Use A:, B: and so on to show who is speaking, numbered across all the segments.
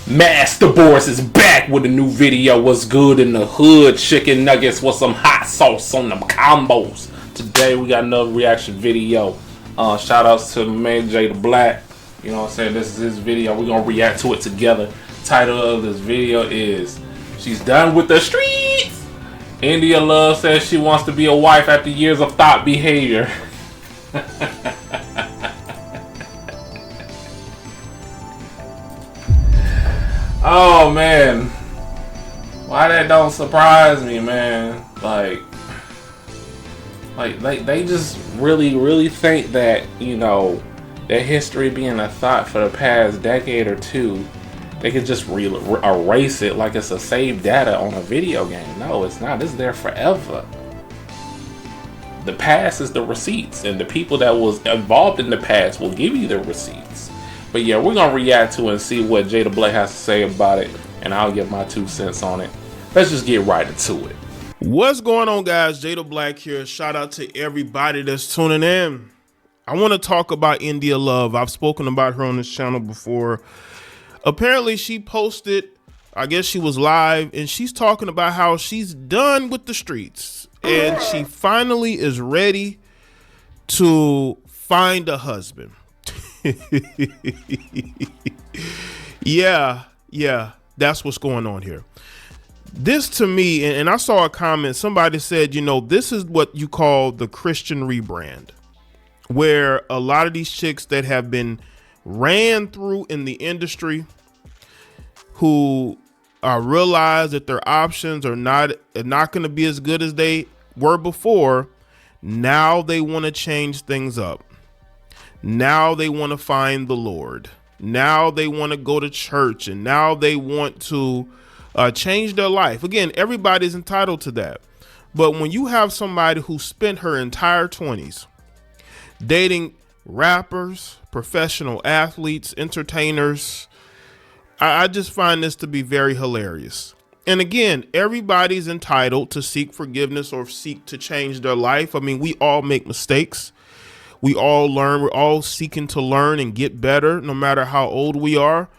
A: MasterBoris is back with a new video. What's good in the hood? Chicken nuggets with some hot sauce on them combos. Today we got another reaction video. Shout outs to my man Jay the Black. You know what I'm saying? This is his video. We're gonna react to it together. Title of this video is "She's Done with the Streets." India Love says she wants to be a wife after years of thought behavior. Oh man, why that don't surprise me, man? Like they just really think that, you know, that history being a thought for the past decade or two, they could just erase it like it's a saved data on a video game. No, it's not. It's there forever. The past is the receipts, and the people that was involved in the past will give you the receipts. But yeah, we're gonna react to it and see what Jay the Black has to say about it, and I'll give my 2 cents on it. Let's just get right into it.
B: What's going on, guys? Jay the Black here. Shout out to everybody that's tuning in. I want to talk about India Love. I've spoken about her on this channel before. Apparently she posted, I guess she was live, and she's talking about how she's done with the streets and she finally is ready to find a husband. yeah, that's what's going on here. This to me, and I saw a comment, somebody said, you know, this is what you call the Christian rebrand, where a lot of these chicks that have been ran through in the industry, who realize that their options are not going to be as good as they were before, now they want to change things up. Now they want to find the Lord. Now they want to go to church, and now they want to change their life. Again, everybody's entitled to that. But when you have somebody who spent her entire 20s dating rappers, professional athletes, entertainers, I just find this to be very hilarious. And again, everybody's entitled to seek forgiveness or seek to change their life. I mean, we all make mistakes. We all learn. We're all seeking to learn and get better, no matter how old we are.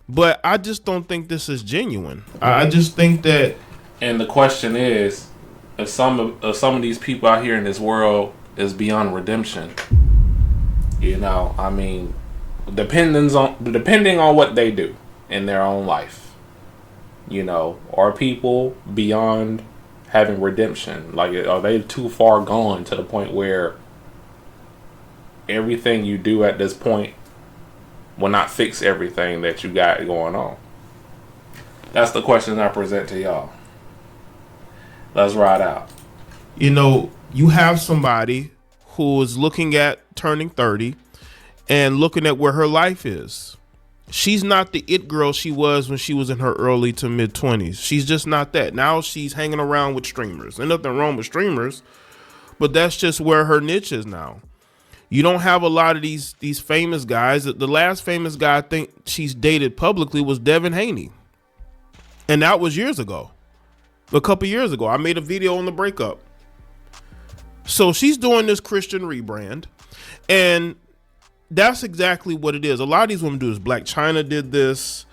B: But I just don't think this is genuine. I just think that.
A: And the question is, if some of these people out here in this world is beyond redemption, you know, I mean, depending on what they do in their own life, you know, are people beyond having redemption? Like, are they too far gone to the point where everything you do at this point will not fix everything that you got going on? That's the question I present to y'all. Let's ride out.
B: You know, you have somebody who is looking at turning 30 and looking at where her life is. She's not the it girl she was when she was in her early to mid 20s. She's just not that. Now she's hanging around with streamers. There's nothing wrong with streamers, but that's just where her niche is now. You don't have a lot of these famous guys. The last famous guy I think she's dated publicly was Devin Haney. And that was years ago. A couple years ago. I made a video on the breakup. So she's doing this Christian rebrand. And that's exactly what it is. A lot of these women do this. Black China did this.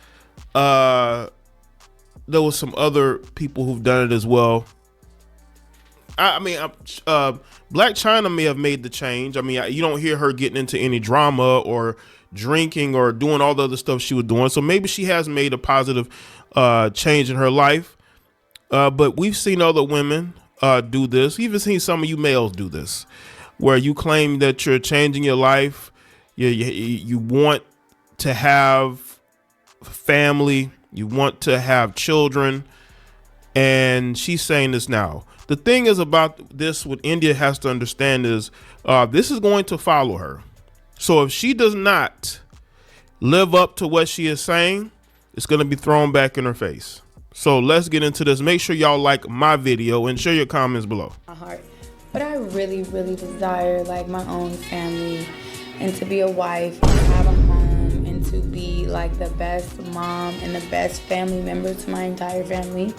B: There was some other people who've done it as well. Black China may have made the change. I mean, you don't hear her getting into any drama or drinking or doing all the other stuff she was doing. So maybe she has made a positive change in her life. But we've seen other women do this. We've even seen some of you males do this, where you claim that you're changing your life. You want to have family. You want to have children. And she's saying this now. The thing is about this, what India has to understand is this is going to follow her. So if she does not live up to what she is saying, it's going to be thrown back in her face. So let's get into this. Make sure y'all like my video and share your comments below.
C: My heart. But I really desire like my own family and to be a wife and have a home and to be like the best mom and the best family member to my entire family.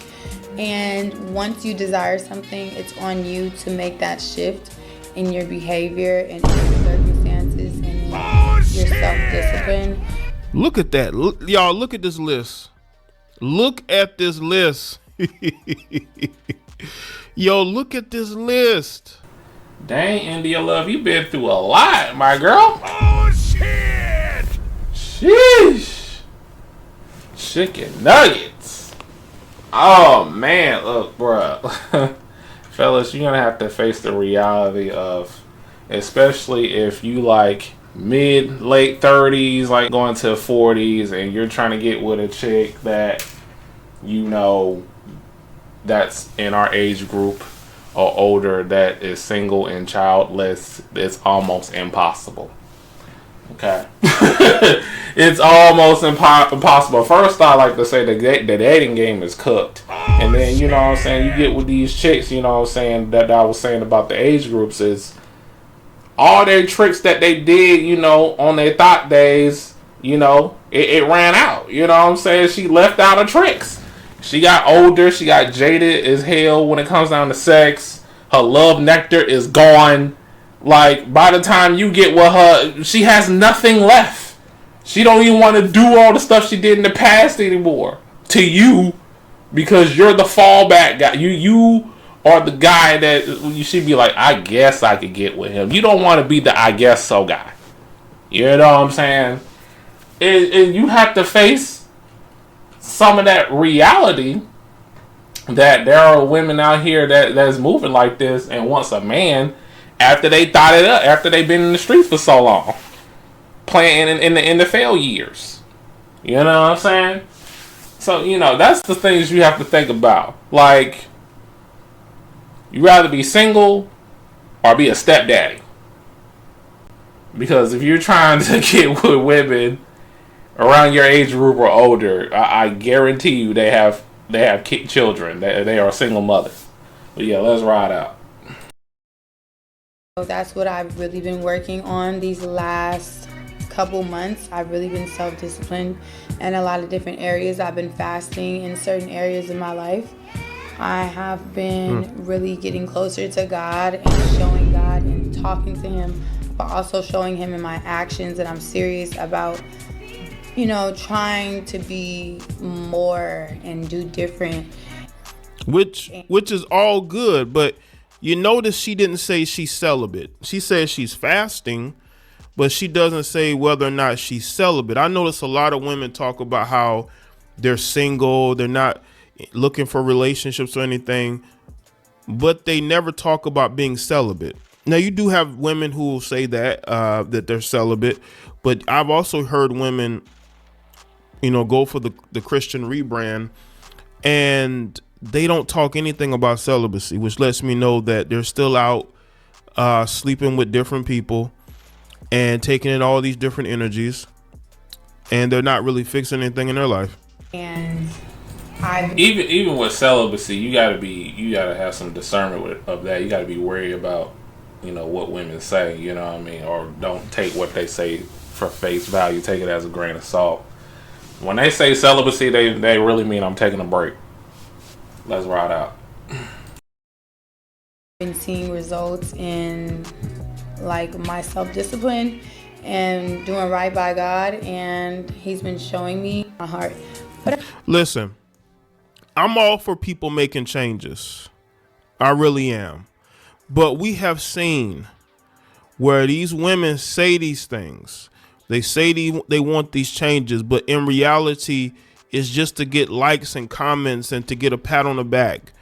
C: And once you desire something, it's on you to make that shift in your behavior and in your circumstances and in your self-discipline.
B: Look at that. Y'all, look at this list. Look at this list. Yo, look at this list.
A: Dang, India Love, you been through a lot, my girl.
D: Oh, shit!
A: Sheesh. Chicken nuggets. Oh, man. Look, bruh. Fellas, you're going to have to face the reality of, especially if you like mid, late 30s, like going to 40s, and you're trying to get with a chick that, you know, that's in our age group or older, that is single and childless. It's almost impossible. Okay. It's almost impossible. First, I like to say the dating game is cooked. And then, you know what I'm saying, you get with these chicks, you know what I'm saying, that I was saying about the age groups is all their tricks that they did, you know, on their thought days, you know, it ran out. You know what I'm saying? She left out of tricks. She got older. She got jaded as hell when it comes down to sex. Her love nectar is gone. Like, by the time you get with her, she has nothing left. She don't even want to do all the stuff she did in the past anymore. To you, because you're the fallback guy. You are the guy that you should be like, I guess I could get with him. You don't want to be the I guess so guy. You know what I'm saying? And you have to face some of that reality that there are women out here that's moving like this and wants a man after they thought it up, after they've been in the streets for so long, playing in the fail years. You know what I'm saying? So, you know, that's the things you have to think about. Like, you rather be single or be a stepdaddy. Because if you're trying to get with women around your age group or older, I guarantee you they have children. They are single mothers. But yeah, let's ride out.
C: So that's what I've really been working on these last couple months. I've really been self-disciplined in a lot of different areas. I've been fasting in certain areas of my life. I have been really getting closer to God and showing God and talking to Him, but also showing Him in my actions that I'm serious about, you know, trying to be more and do different.
B: Which is all good, but you notice she didn't say she's celibate. She says she's fasting, but she doesn't say whether or not she's celibate. I notice a lot of women talk about how they're single, they're not looking for relationships or anything, but they never talk about being celibate. Now, you do have women who will say that they're celibate, but I've also heard women, you know, go for the Christian rebrand, and they don't talk anything about celibacy, which lets me know that they're still out sleeping with different people and taking in all these different energies, and they're not really fixing anything in their life.
C: And
A: even with celibacy, you gotta have some discernment of that. You gotta be worried about, you know, what women say, you know what I mean, or don't take what they say for face value. Take it as a grain of salt. When they say celibacy, they really mean I'm taking a break. Let's ride out.
C: been seeing results in like my self-discipline and doing right by God, and He's been showing me my heart.
B: Listen, I'm all for people making changes. I really am. But we have seen where these women say these things. They say they want these changes, but in reality, it's just to get likes and comments and to get a pat on the back.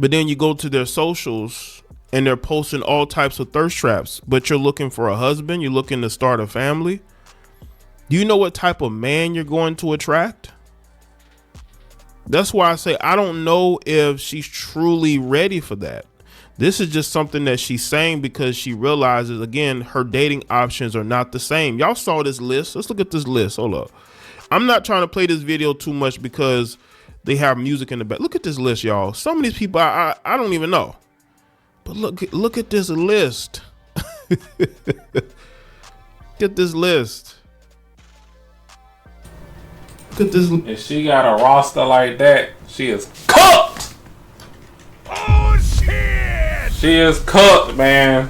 B: But then you go to their socials and they're posting all types of thirst traps, but you're looking for a husband, you're looking to start a family. Do you know what type of man you're going to attract? That's why I say I don't know if she's truly ready for that. This is just something that she's saying because she realizes, again, her dating options are not the same. Y'all saw this list. Let's look at this list. Hold up. I'm not trying to play this video too much because they have music in the back. Look at this list, y'all. Some of these people I don't even know. But look at this list. Get this list. Look at this.
A: If she got a roster like that, she is cooked.
D: Oh shit!
A: She is cooked, man.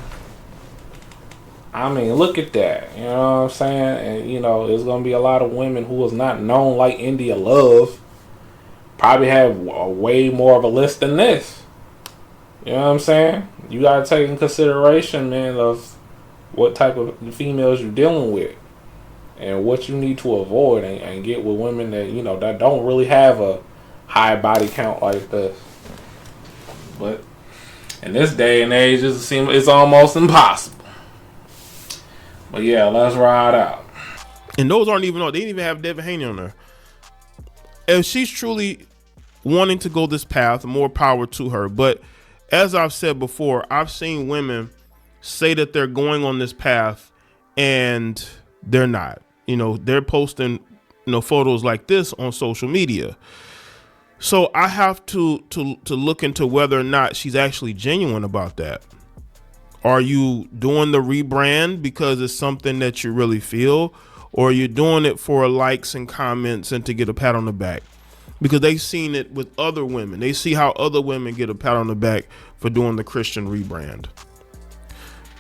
A: I mean, look at that. You know what I'm saying? And, you know, there's going to be a lot of women who was not known like India Love. Probably have way more of a list than this. You know what I'm saying? You got to take in consideration, man, of what type of females you're dealing with. And what you need to avoid and get with women that, you know, that don't really have a high body count like this. But in this day and age, it's almost impossible. But yeah, let's ride out.
B: And those aren't even on. They didn't even have Devin Haney on there. If she's truly wanting to go this path, more power to her. But as I've said before, I've seen women say that they're going on this path and they're not. You know, they're posting, you know, photos like this on social media. So I have to look into whether or not she's actually genuine about that. Are you doing the rebrand because it's something that you really feel, or are you doing it for likes and comments and to get a pat on the back? Because they've seen it with other women. They see how other women get a pat on the back for doing the Christian rebrand.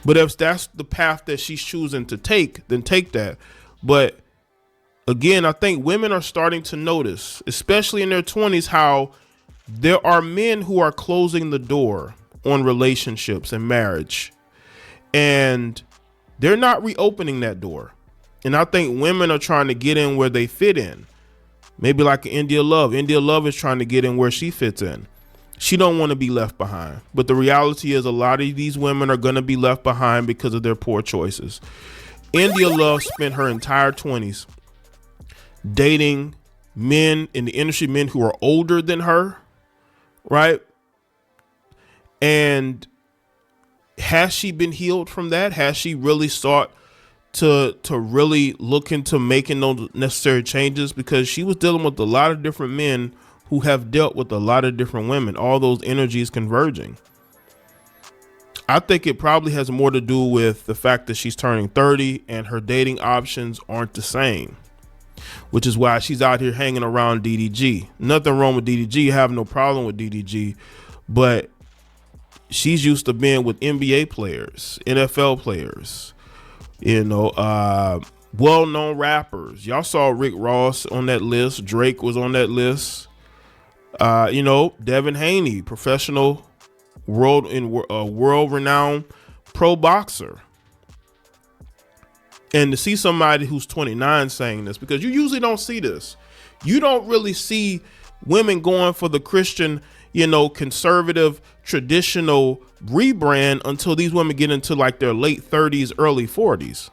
B: But if that's the path that she's choosing to take, then take that. But again, I think women are starting to notice, especially in their 20s, how there are men who are closing the door on relationships and marriage, and they're not reopening that door. And I think women are trying to get in where they fit in. Maybe like India Love. India Love is trying to get in where she fits in. She don't want to be left behind. But the reality is a lot of these women are going to be left behind because of their poor choices. India Love spent her entire 20s dating men in the industry, men who are older than her, right? And has she been healed from that? Has she really sought to really look into making those necessary changes? Because she was dealing with a lot of different men who have dealt with a lot of different women, all those energies converging. I think it probably has more to do with the fact that she's turning 30 and her dating options aren't the same, which is why she's out here hanging around DDG. Nothing wrong with DDG. You have no problem with DDG, but she's used to being with NBA players, NFL players, you know, well-known rappers. Y'all saw Rick Ross on that list. Drake was on that list. You know, Devin Haney, professional world-renowned pro boxer. And to see somebody who's 29 saying this, because you usually don't see this. You don't really see women going for the Christian, you know, conservative, traditional rebrand until these women get into like their late 30s, early 40s.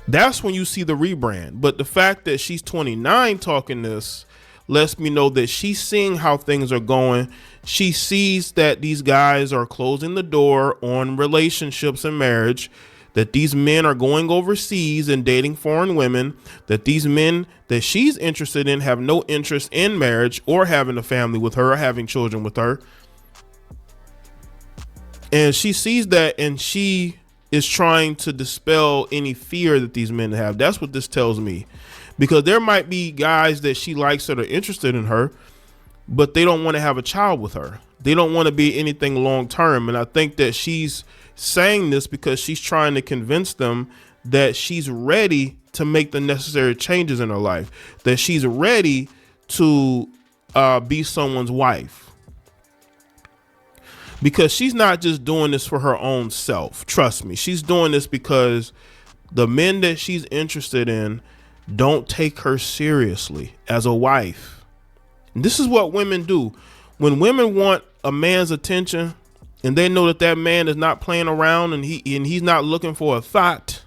B: That's when you see the rebrand. But the fact that she's 29 talking this lets me know that she's seeing how things are going. She sees that these guys are closing the door on relationships and marriage, that these men are going overseas and dating foreign women, that these men that she's interested in have no interest in marriage or having a family with her or having children with her. And she sees that, and she is trying to dispel any fear that these men have. That's what this tells me, because there might be guys that she likes that are interested in her, but they don't want to have a child with her. They don't want to be anything long term. And I think that she's saying this because she's trying to convince them that she's ready to make the necessary changes in her life, that she's ready to be someone's wife. Because she's not just doing this for her own self. Trust me, she's doing this because the men that she's interested in don't take her seriously as a wife. And this is what women do. When women want a man's attention and they know that that man is not playing around and he's not looking for a thought,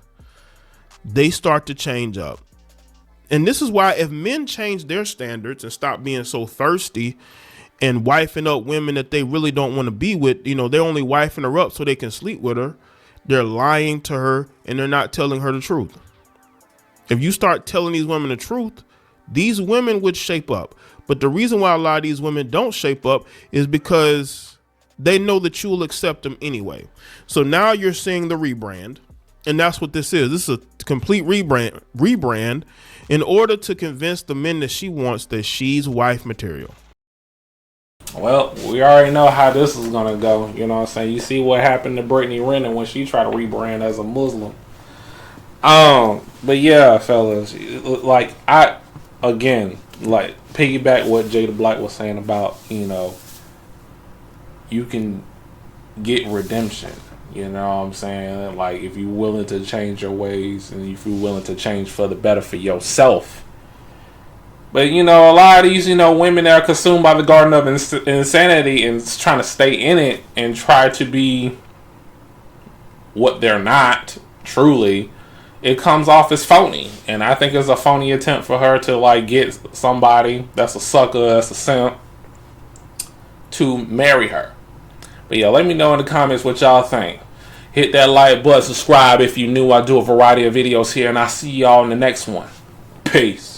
B: they start to change up. And this is why if men change their standards and stop being so thirsty and wifing up women that they really don't want to be with, you know, they're only wifing her up so they can sleep with her. They're lying to her and they're not telling her the truth. If you start telling these women the truth, these women would shape up. But the reason why a lot of these women don't shape up is because they know that you will accept them anyway. So now you're seeing the rebrand, and that's what this is. This is a complete rebrand in order to convince the men that she wants that she's wife material.
A: Well, Well, we already know how this is gonna go. You know what I'm saying? You see what happened to Brittany Renner when she tried to rebrand as a Muslim. But yeah, fellas, like piggyback what Jada Black was saying about, you can get redemption. You know what I'm saying? Like, if you're willing to change your ways and if you're willing to change for the better for yourself. But, a lot of these, women that are consumed by the garden of insanity and trying to stay in it and try to be what they're not, truly, it comes off as phony. And I think it's a phony attempt for her to, like, get somebody that's a sucker, that's a simp, to marry her. But yeah, let me know in the comments what y'all think. Hit that like button, subscribe if you're new. I do a variety of videos here, and I'll see y'all in the next one. Peace.